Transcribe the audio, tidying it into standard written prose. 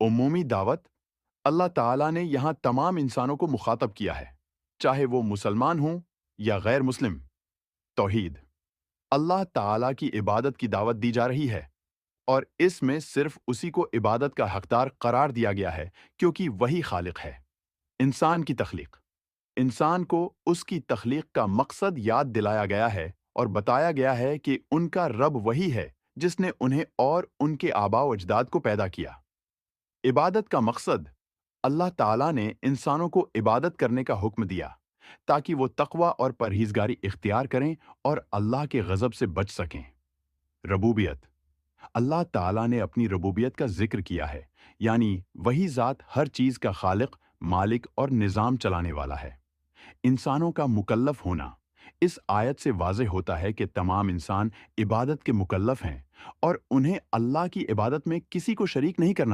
عمومی دعوت اللہ تعالیٰ نے یہاں تمام انسانوں کو مخاطب کیا ہے، چاہے وہ مسلمان ہوں یا غیر مسلم۔ توحید اللہ تعالیٰ کی عبادت کی دعوت دی جا رہی ہے، اور اس میں صرف اسی کو عبادت کا حقدار قرار دیا گیا ہے کیونکہ وہی خالق ہے۔ انسان کی تخلیق انسان کو اس کی تخلیق کا مقصد یاد دلایا گیا ہے اور بتایا گیا ہے کہ ان کا رب وہی ہے جس نے انہیں اور ان کے آباء و اجداد کو پیدا کیا۔ عبادت کا مقصد اللہ تعالیٰ نے انسانوں کو عبادت کرنے کا حکم دیا تاکہ وہ تقوی اور پرہیزگاری اختیار کریں اور اللہ کے غضب سے بچ سکیں۔ ربوبیت اللہ تعالیٰ نے اپنی ربوبیت کا ذکر کیا ہے، یعنی وہی ذات ہر چیز کا خالق، مالک اور نظام چلانے والا ہے۔ انسانوں کا مکلف ہونا اس آیت سے واضح ہوتا ہے کہ تمام انسان عبادت کے مکلف ہیں اور انہیں اللہ کی عبادت میں کسی کو شریک نہیں کرنا